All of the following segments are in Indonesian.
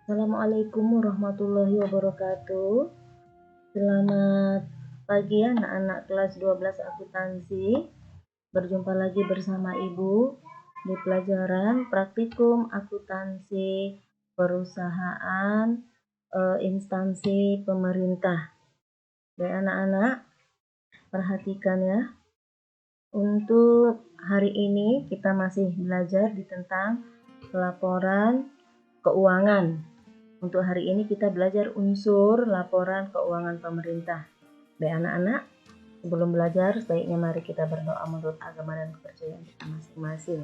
Assalamualaikum warahmatullahi wabarakatuh. Selamat pagi anak-anak kelas 12 akuntansi. Berjumpa lagi bersama Ibu di pelajaran praktikum akuntansi perusahaan instansi pemerintah. Baik anak-anak, perhatikan ya. Untuk hari ini kita masih belajar tentang laporan keuangan. Untuk hari ini kita belajar unsur laporan keuangan pemerintah. Baik anak-anak, sebelum belajar sebaiknya mari kita berdoa menurut agama dan kepercayaan kita masing-masing.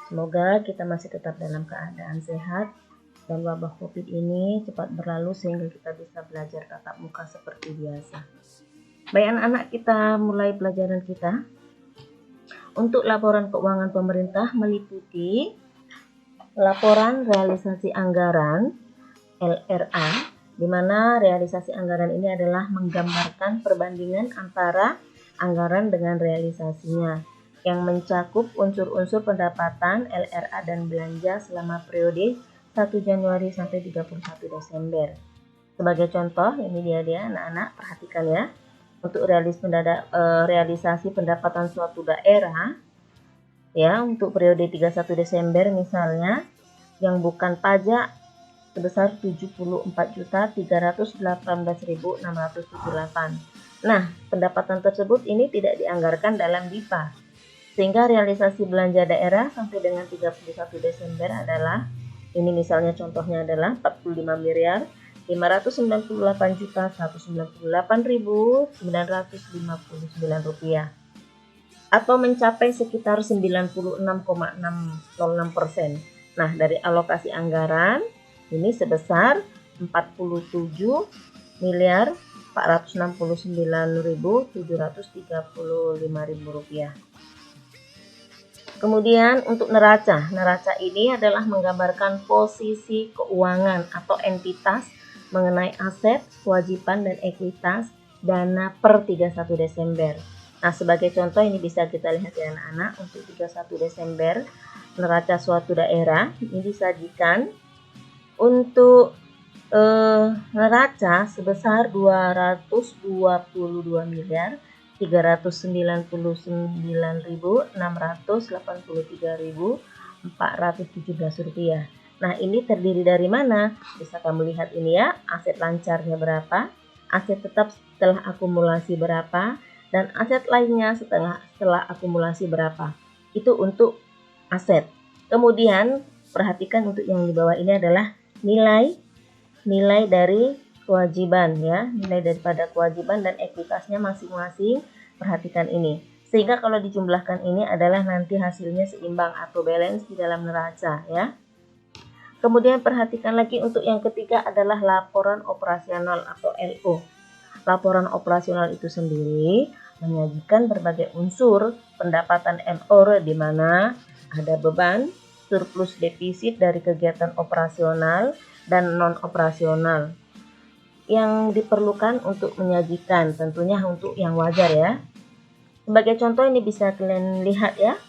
Semoga kita masih tetap dalam keadaan sehat dan wabah COVID ini cepat berlalu sehingga kita bisa belajar tatap muka seperti biasa. Baik anak-anak, kita mulai pelajaran kita. Untuk laporan keuangan pemerintah meliputi laporan realisasi anggaran LRA, di mana realisasi anggaran ini adalah menggambarkan perbandingan antara anggaran dengan realisasinya, yang mencakup unsur-unsur pendapatan, LRA, dan belanja selama periode 1 Januari sampai 31 Desember. Sebagai contoh, ini dia anak-anak, perhatikan ya. Untuk realisasi pendapatan suatu daerah, ya, untuk periode 31 Desember misalnya, yang bukan pajak sebesar 74.318.678. Nah, pendapatan tersebut ini tidak dianggarkan dalam DIPA. Sehingga realisasi belanja daerah sampai dengan 31 Desember adalah, ini misalnya contohnya adalah 45 miliar 598.198.959 rupiah, atau mencapai sekitar 96,606%. Nah, dari alokasi anggaran ini sebesar 47 miliar 469.735.000 rupiah. Kemudian untuk neraca ini adalah menggambarkan posisi keuangan atau entitas mengenai aset, kewajiban, dan ekuitas dana per 31 Desember. Nah, sebagai contoh ini bisa kita lihat ya anak-anak, untuk 31 Desember neraca suatu daerah ini disajikan untuk neraca sebesar 222 miliar 399.683.417 rupiah. Nah, ini terdiri dari mana? Bisa kamu lihat ini ya, aset lancarnya berapa, aset tetap setelah akumulasi berapa, dan aset lainnya setelah akumulasi berapa. Itu untuk aset. Kemudian perhatikan untuk yang di bawah ini adalah nilai dari kewajiban ya, nilai daripada kewajiban dan ekuitasnya masing-masing. Perhatikan ini. Sehingga kalau dijumlahkan ini adalah nanti hasilnya seimbang atau balance di dalam neraca ya. Kemudian perhatikan lagi untuk yang ketiga adalah laporan operasional atau LO. Laporan operasional itu sendiri menyajikan berbagai unsur pendapatan LO di mana ada beban, surplus, defisit dari kegiatan operasional dan non-operasional yang diperlukan untuk menyajikan, tentunya untuk yang wajar ya. Sebagai contoh ini bisa kalian lihat ya,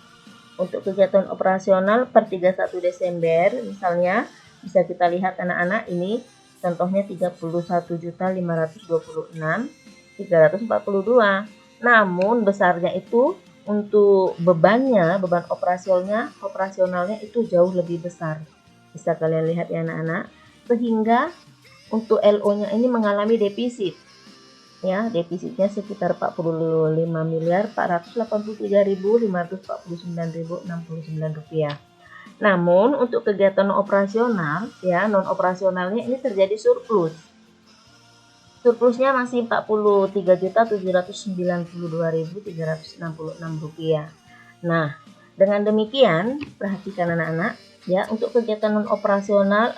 untuk kegiatan operasional per 31 Desember misalnya bisa kita lihat anak-anak, ini contohnya 31.526.342. Namun besarnya itu untuk beban operasionalnya itu jauh lebih besar. Bisa kalian lihat ya anak-anak, sehingga untuk LO-nya ini mengalami defisit. Ya, defisitnya sekitar 45.483.549.069 rupiah. Namun untuk kegiatan operasional ya, non operasionalnya ini terjadi surplus. Surplusnya masih 43.792.366 rupiah. Nah, dengan demikian perhatikan anak-anak ya, untuk kegiatan non operasional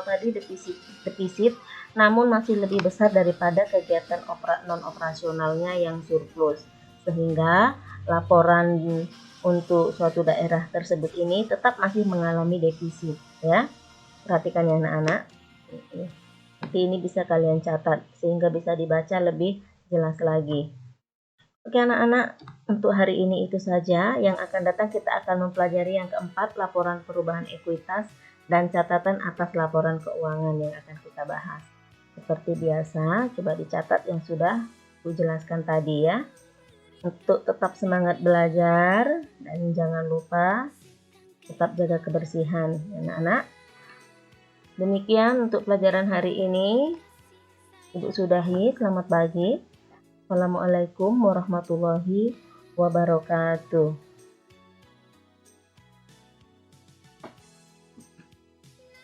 tadi defisit, namun masih lebih besar daripada kegiatan non operasionalnya yang surplus, sehingga laporan untuk suatu daerah tersebut ini tetap masih mengalami defisit ya. Perhatikan ya anak-anak, ini bisa kalian catat sehingga bisa dibaca lebih jelas lagi. Oke anak-anak, untuk hari ini itu saja. Yang akan datang kita akan mempelajari yang keempat, laporan perubahan ekuitas dan catatan atas laporan keuangan yang akan kita bahas. Seperti biasa, coba dicatat yang sudah kujelaskan tadi ya. Untuk tetap semangat belajar dan jangan lupa tetap jaga kebersihan anak-anak. Demikian untuk pelajaran hari ini. Ibu sudahi, selamat pagi. Assalamualaikum warahmatullahi wabarakatuh.